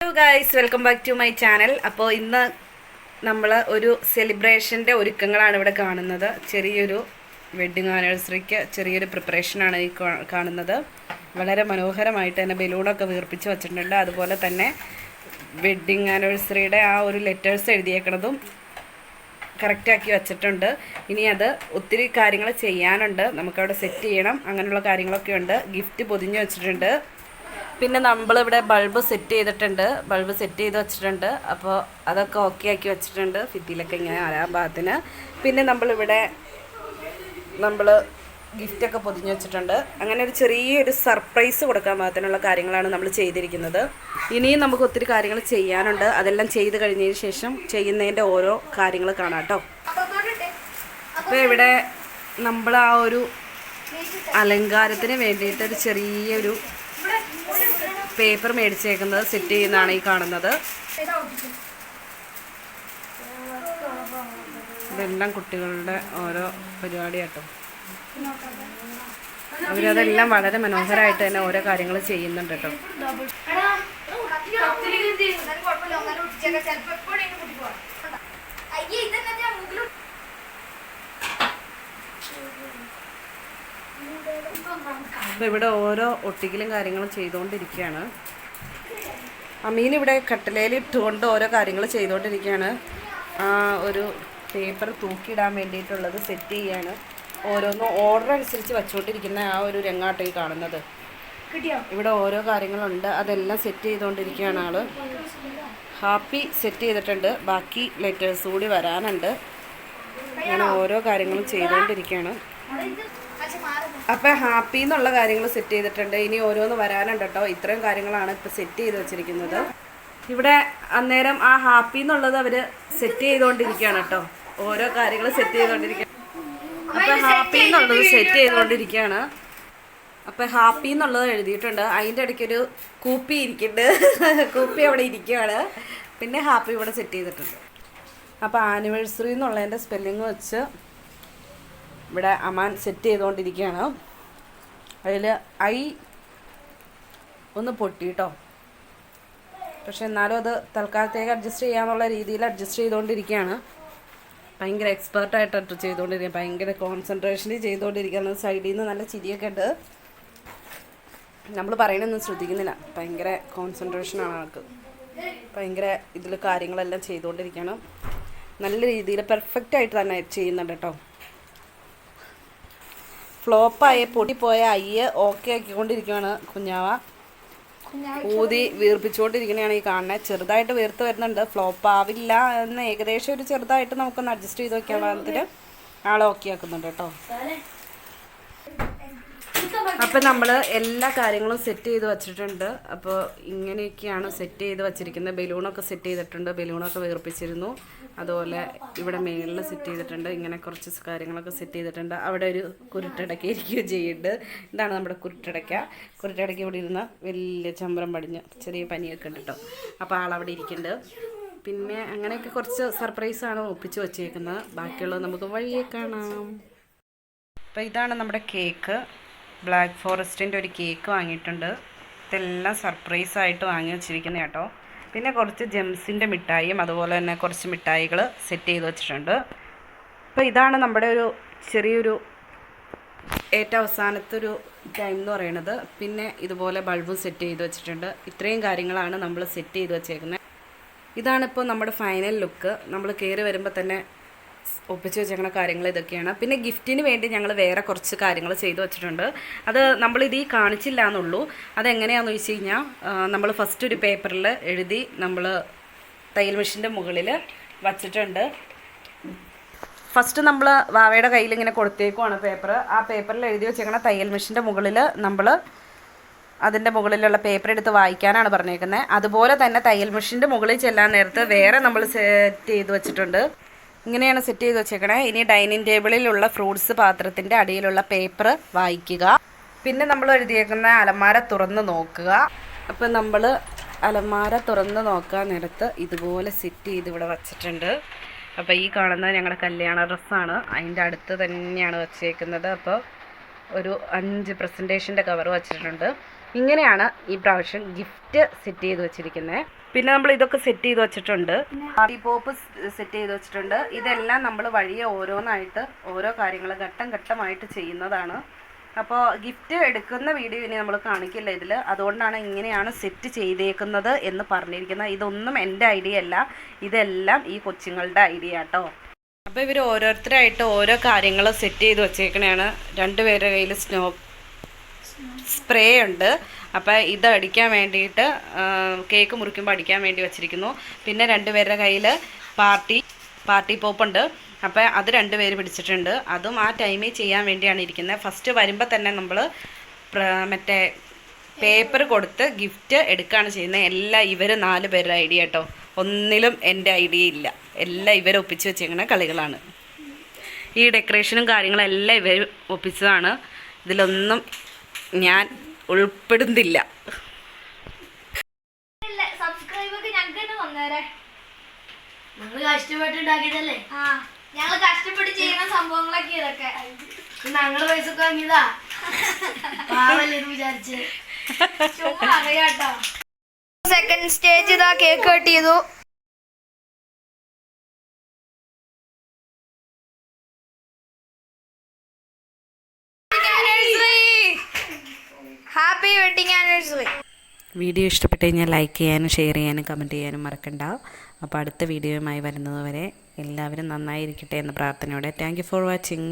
Hello guys, welcome back to my channel. അപ്പോൾ ഇന്ന് നമ്മൾ ഒരു സെലിബ്രേഷൻ്റെ ഒരുക്കങ്ങളാണ് ഇവിടെ കാണുന്നത്. ചെറിയൊരു വെഡ്ഡിങ് ആനിവേഴ്സറിക്ക് ചെറിയൊരു പ്രിപ്പറേഷനാണ് ഈ കാണുന്നത്. വളരെ മനോഹരമായിട്ട് തന്നെ ബലൂണൊക്കെ വീർപ്പിച്ച് വച്ചിട്ടുണ്ട്. അതുപോലെ തന്നെ വെഡ്ഡിങ് ആനിവേഴ്സറിയുടെ ആ ഒരു ലെറ്റേഴ്സ് എഴുതിയേക്കുന്നതും കറക്റ്റാക്കി വച്ചിട്ടുണ്ട്. ഇനി അത് ഒത്തിരി കാര്യങ്ങൾ ചെയ്യാനുണ്ട്, നമുക്കവിടെ സെറ്റ് ചെയ്യണം. അങ്ങനെയുള്ള കാര്യങ്ങളൊക്കെ ഉണ്ട്. ഗിഫ്റ്റ് പൊതിഞ്ഞ് വെച്ചിട്ടുണ്ട്. പിന്നെ നമ്മളിവിടെ ബൾബ് സെറ്റ് ചെയ്ത് വെച്ചിട്ടുണ്ട്. അപ്പോൾ അതൊക്കെ ഓക്കെ ആക്കി വെച്ചിട്ടുണ്ട്, ഭിത്തിയിലൊക്കെ ഇങ്ങനെ ആരാ ഭാഗത്തിന്. പിന്നെ നമ്മളിവിടെ ഗിഫ്റ്റൊക്കെ പൊതിഞ്ഞ് വെച്ചിട്ടുണ്ട്. അങ്ങനെ ഒരു ചെറിയൊരു സർപ്രൈസ് കൊടുക്കാൻ പാകത്തിനുള്ള കാര്യങ്ങളാണ് നമ്മൾ ചെയ്തിരിക്കുന്നത്. ഇനിയും നമുക്ക് ഒത്തിരി കാര്യങ്ങൾ ചെയ്യാനുണ്ട്. അതെല്ലാം ചെയ്ത് കഴിഞ്ഞതിന് ശേഷം ചെയ്യുന്നതിൻ്റെ ഓരോ കാര്യങ്ങൾ കാണാം കേട്ടോ. അപ്പോൾ ഇവിടെ നമ്മൾ ആ ഒരു അലങ്കാരത്തിന് വേണ്ടിയിട്ട് ഒരു ചെറിയൊരു പേപ്പർ മേടിച്ചേക്കുന്നത് സെറ്റ് ചെയ്യുന്നതാണ് ഈ കാണുന്നത്. ഇതെല്ലാം കുട്ടികളുടെ ഓരോ പരിപാടി കേട്ടോ. അവരതെല്ലാം വളരെ മനോഹരമായിട്ട് തന്നെ ഓരോ കാര്യങ്ങൾ ചെയ്യുന്നുണ്ട് കേട്ടോ. അപ്പോൾ ഇവിടെ ഓരോ ഒട്ടിക്കലും കാര്യങ്ങളും ചെയ്തുകൊണ്ടിരിക്കുകയാണ്. അമീനിവിടെ കട്ടിലയിൽ ഇട്ടുകൊണ്ട് ഓരോ കാര്യങ്ങൾ ചെയ്തുകൊണ്ടിരിക്കുകയാണ്. ആ ഒരു പേപ്പർ തൂക്കിയിടാൻ വേണ്ടിയിട്ടുള്ളത് സെറ്റ് ചെയ്യാണ്. ഓരോന്നും ഓർഡർ അനുസരിച്ച് വച്ചുകൊണ്ടിരിക്കുന്ന ആ ഒരു രംഗാട്ടോ ഈ കാണുന്നത്. ഇവിടെ ഓരോ കാര്യങ്ങളുണ്ട്, അതെല്ലാം സെറ്റ് ചെയ്തുകൊണ്ടിരിക്കുകയാണ് ആൾ. ഹാപ്പി സെറ്റ് ചെയ്തിട്ടുണ്ട്, ബാക്കി ലെറ്റേഴ്സ് കൂടി വരാനുണ്ട്. അങ്ങനെ ഓരോ കാര്യങ്ങളും ചെയ്തുകൊണ്ടിരിക്കുകയാണ്. അപ്പോൾ ഹാപ്പി എന്നുള്ള കാര്യങ്ങൾ സെറ്റ് ചെയ്തിട്ടുണ്ട്. ഇനി ഓരോന്ന് വരാനുണ്ട് കേട്ടോ. ഇത്രയും കാര്യങ്ങളാണ് ഇപ്പോൾ സെറ്റ് ചെയ്ത് വെച്ചിരിക്കുന്നത്. ഇവിടെ അന്നേരം ആ ഹാപ്പി എന്നുള്ളത് അവർ സെറ്റ് ചെയ്തുകൊണ്ടിരിക്കുകയാണ് കേട്ടോ. ഓരോ കാര്യങ്ങൾ സെറ്റ് ചെയ്തുകൊണ്ടിരിക്കുകയാണ്. അപ്പോൾ ഹാപ്പി എന്നുള്ളത് സെറ്റ് ചെയ്തുകൊണ്ടിരിക്കുകയാണ്. അപ്പോൾ ഹാപ്പി എന്നുള്ളത് എഴുതിയിട്ടുണ്ട്. അതിൻ്റെ ഇടയ്ക്കൊരു കൂപ്പി ഇരിക്കുന്നുണ്ട്. കൂപ്പി അവിടെ ഇരിക്കുകയാണ്. പിന്നെ ഹാപ്പി ഇവിടെ സെറ്റ് ചെയ്തിട്ടുണ്ട്. അപ്പോൾ ആനിവേഴ്സറി എന്നുള്ളതിൻ്റെ സ്പെല്ലിങ് വെച്ച് ഇവിടെ അമാൻ സെറ്റ് ചെയ്തുകൊണ്ടിരിക്കുകയാണ്. അതിൽ ഐ ഒന്ന് പൊട്ടി കേട്ടോ. പക്ഷെ എന്നാലും അത് തൽക്കാലത്തേക്ക് അഡ്ജസ്റ്റ് ചെയ്യാന്നുള്ള രീതിയിൽ അഡ്ജസ്റ്റ് ചെയ്തുകൊണ്ടിരിക്കുകയാണ്. ഭയങ്കര എക്സ്പേർട്ടായിട്ട് ചെയ്തുകൊണ്ടിരിക്കുകയാണ്. ഭയങ്കര കോൺസെൻട്രേഷനിൽ ചെയ്തുകൊണ്ടിരിക്കുകയാണ്. സൈഡിൽ നിന്ന് നല്ല ചിരിയൊക്കെ ഉണ്ട്. നമ്മൾ പറയണൊന്നും ശ്രദ്ധിക്കുന്നില്ല. ഭയങ്കര കോൺസെൻട്രേഷനാണ് ആൾക്ക്. ഭയങ്കര ഇതിൽ കാര്യങ്ങളെല്ലാം ചെയ്തുകൊണ്ടിരിക്കുകയാണ്. നല്ല രീതിയിൽ പെർഫെക്റ്റായിട്ട് തന്നെ ചെയ്യുന്നുണ്ട് കേട്ടോ. ഫ്ലോപ്പായ പൊട്ടിപ്പോയ അയ്യ് ഓക്കെ ആക്കിക്കൊണ്ടിരിക്കുകയാണ് കുഞ്ഞാവ. ഊതി വീർപ്പിച്ചുകൊണ്ടിരിക്കുന്നതാണ് ഈ കാണുന്നത്. ചെറുതായിട്ട് വീർത്ത് വരുന്നുണ്ട്. ഫ്ലോപ്പ് ആവില്ല എന്ന് ഏകദേശം ഒരു ചെറുതായിട്ട് നമുക്കൊന്ന് അഡ്ജസ്റ്റ് ചെയ്ത് വയ്ക്കാൻ പാകത്തിൽ ആളെ ഓക്കെ ആക്കുന്നുണ്ട് കേട്ടോ. അപ്പം നമ്മൾ എല്ലാ കാര്യങ്ങളും സെറ്റ് ചെയ്ത് വച്ചിട്ടുണ്ട്. അപ്പോൾ ഇങ്ങനെയൊക്കെയാണ് സെറ്റ് ചെയ്ത് വച്ചിരിക്കുന്നത്. ബലൂണൊക്കെ സെറ്റ് ചെയ്തിട്ടുണ്ട്. ബലൂണൊക്കെ വീർപ്പിച്ചിരുന്നു. അതുപോലെ ഇവിടെ മേളിൽ സെറ്റ് ചെയ്തിട്ടുണ്ട്. ഇങ്ങനെ കുറച്ച് കാര്യങ്ങളൊക്കെ സെറ്റ് ചെയ്തിട്ടുണ്ട്. അവിടെ ഒരു കുരുട്ടടക്ക ഇരിക്കുകയും ചെയ്യുന്നുണ്ട്. ഇതാണ് നമ്മുടെ കുരുട്ടടക്ക ഇവിടെ ഇരുന്ന് വലിയ ചമ്പരം പടിഞ്ഞ് ചെറിയ പനിയൊക്കെ ഉണ്ട് കേട്ടോ. അപ്പോൾ ആളവിടെ ഇരിക്കുന്നുണ്ട്. പിന്നെ അങ്ങനെയൊക്കെ കുറച്ച് സർപ്രൈസാണ് ഒപ്പിച്ച് വച്ചേക്കുന്നത്. ബാക്കിയുള്ളത് നമുക്ക് വഴിയെ കാണാം. അപ്പോൾ ഇതാണ് നമ്മുടെ കേക്ക്. ബ്ലാക്ക് ഫോറസ്റ്റിൻ്റെ ഒരു കേക്ക് വാങ്ങിയിട്ടുണ്ട്. ഇതെല്ലാം സർപ്രൈസായിട്ട് വാങ്ങി വെച്ചിരിക്കുന്നത് കേട്ടോ. പിന്നെ കുറച്ച് ജെംസിൻ്റെ മിഠായിയും അതുപോലെ തന്നെ കുറച്ച് മിഠായികൾ സെറ്റ് ചെയ്ത് വെച്ചിട്ടുണ്ട്. അപ്പോൾ ഇതാണ് നമ്മുടെ ഒരു ചെറിയൊരു ഏറ്റവും അവസാനത്തെ ഒരു ടൈം എന്ന് പറയുന്നത്. പിന്നെ ഇതുപോലെ ബൾബും സെറ്റ് ചെയ്ത് വെച്ചിട്ടുണ്ട്. ഇത്രയും കാര്യങ്ങളാണ് നമ്മൾ സെറ്റ് ചെയ്ത് വെച്ചേക്കുന്നത്. ഇതാണിപ്പോൾ നമ്മുടെ ഫൈനൽ ലുക്ക്. നമ്മൾ കയറി വരുമ്പോൾ തന്നെ ഒപ്പിച്ച് വെച്ചേക്കുന്ന കാര്യങ്ങൾ ഇതൊക്കെയാണ്. പിന്നെ ഗിഫ്റ്റിന് വേണ്ടി ഞങ്ങൾ വേറെ കുറച്ച് കാര്യങ്ങൾ ചെയ്തു വെച്ചിട്ടുണ്ട്. അത് നമ്മളിത് കാണിച്ചില്ല എന്നുള്ളൂ. അതെങ്ങനെയാണെന്ന് വെച്ച് കഴിഞ്ഞാൽ നമ്മൾ ഫസ്റ്റ് ഒരു പേപ്പറിൽ എഴുതി നമ്മൾ തയ്യൽ മെഷീൻ്റെ മുകളിൽ വച്ചിട്ടുണ്ട്. ഫസ്റ്റ് നമ്മൾ വാവയുടെ കയ്യിൽ ഇങ്ങനെ കൊടുത്തേക്കുവാണ് പേപ്പർ. ആ പേപ്പറിൽ എഴുതി വെച്ചേക്കണ തയ്യൽ മെഷീൻ്റെ മുകളിൽ നമ്മൾ അതിൻ്റെ മുകളിലുള്ള പേപ്പർ എടുത്ത് വായിക്കാനാണ് പറഞ്ഞേക്കുന്നത്. അതുപോലെ തന്നെ തയ്യൽ മെഷീൻ്റെ മുകളിൽ ചെല്ലാൻ നേരത്ത് വേറെ നമ്മൾ സെറ്റ് ചെയ്ത് വെച്ചിട്ടുണ്ട്. ഇങ്ങനെയാണ് സെറ്റ് ചെയ്ത് വെച്ചേക്കണേ. ഇനി ഡൈനിങ് ടേബിളിലുള്ള ഫ്രൂട്ട്സ് പാത്രത്തിൻ്റെ അടിയിലുള്ള പേപ്പർ വായിക്കുക. പിന്നെ നമ്മൾ എഴുതിയേക്കുന്ന അലമാര തുറന്ന് നോക്കുക. അപ്പം നമ്മൾ അലമാര തുറന്ന് നോക്കാൻ നേരത്ത് ഇതുപോലെ സെറ്റ് ചെയ്ത് ഇവിടെ വച്ചിട്ടുണ്ട്. അപ്പോൾ ഈ കാണുന്നത് ഞങ്ങളുടെ കല്യാണ ഡ്രസ്സാണ്. അതിൻ്റെ അടുത്ത് തന്നെയാണ് വച്ചേക്കുന്നത്. അപ്പോൾ ഒരു 5 പ്രസൻറ്റേഷൻ്റെ കവർ വച്ചിട്ടുണ്ട്. ഇങ്ങനെയാണ് ഈ പ്രാവശ്യം ഗിഫ്റ്റ് സെറ്റ് ചെയ്ത് വെച്ചിരിക്കുന്നത്. പിന്നെ നമ്മൾ ഇതൊക്കെ സെറ്റ് ചെയ്ത് വെച്ചിട്ടുണ്ട്. പാർട്ടി പോപ്പ് സെറ്റ് ചെയ്ത് വെച്ചിട്ടുണ്ട്. ഇതെല്ലാം നമ്മൾ വഴിയെ ഓരോന്നായിട്ട് ഓരോ കാര്യങ്ങൾ ഘട്ടം ഘട്ടമായിട്ട് ചെയ്യുന്നതാണ്. അപ്പോൾ ഗിഫ്റ്റ് എടുക്കുന്ന വീഡിയോ ഇനി നമ്മൾ കാണിക്കില്ല ഇതിൽ. അതുകൊണ്ടാണ് ഇങ്ങനെയാണ് സെറ്റ് ചെയ്തേക്കുന്നത് എന്ന് പറഞ്ഞിരിക്കുന്നത്. ഇതൊന്നും എൻ്റെ ഐഡിയ അല്ല, ഇതെല്ലാം ഈ കൊച്ചുങ്ങളുടെ ഐഡിയ കേട്ടോ. അപ്പോൾ ഇവർ ഓരോരുത്തരായിട്ട് ഓരോ കാര്യങ്ങൾ സെറ്റ് ചെയ്ത് വെച്ചേക്കണതാണ്. രണ്ടുപേരുടെ കയ്യിൽ സ്പ്രേ ഉണ്ട്. അപ്പോൾ ഇത് അടിക്കാൻ വേണ്ടിയിട്ട് കേക്ക് മുറിക്കുമ്പോൾ അടിക്കാൻ വേണ്ടി വെച്ചിരിക്കുന്നു. പിന്നെ രണ്ടുപേരുടെ കയ്യിൽ പാർട്ടി പോപ്പുണ്ട്. അപ്പോൾ അത് രണ്ടുപേര് പിടിച്ചിട്ടുണ്ട്. അതും ആ ടൈമിൽ ചെയ്യാൻ വേണ്ടിയാണ് ഇരിക്കുന്നത്. ഫസ്റ്റ് വരുമ്പോൾ തന്നെ നമ്മൾ മറ്റേ പേപ്പർ കൊടുത്ത് ഗിഫ്റ്റ് എടുക്കുകയാണ് ചെയ്യുന്നത്. എല്ലാം ഇവർ 4 പേരുടെ ഐഡിയ കേട്ടോ. ഒന്നിലും എൻ്റെ ഐഡിയ ഇല്ല. എല്ലാം ഇവർ ഒപ്പിച്ച് വെച്ചേക്കുന്ന കളികളാണ്. ഈ ഡെക്കറേഷനും കാര്യങ്ങളും എല്ലാം ഇവർ ഒപ്പിച്ചതാണ്. ഇതിലൊന്നും ഞാൻ ഉൾപ്പെടുന്നില്ല. ഞങ്ങൾ കഷ്ടപ്പെട്ട് ചെയ്യുന്ന സംഭവങ്ങളൊക്കെ ഇതൊക്കെ ഞങ്ങള് പൈസ വാങ്ങിയതാ വിചാരിച്ച് ചുമ്മാ അറിയാട്ടോ. സെക്കൻഡ് സ്റ്റേജ് ഇതാ കേക്ക് കട്ട് ചെയ്തു. Happy wedding anniversary. വീഡിയോ ഇഷ്ടപ്പെട്ട് കഴിഞ്ഞാൽ ലൈക്ക് ചെയ്യാനും ഷെയർ ചെയ്യാനും കമൻറ്റ് ചെയ്യാനും മറക്കണ്ട. അപ്പോൾ അടുത്ത വീഡിയോയുമായി വരുന്നത് വരെ എല്ലാവരും നന്നായിരിക്കട്ടെ എന്ന പ്രാർത്ഥനയോടെ താങ്ക് യു ഫോർ വാച്ചിങ്.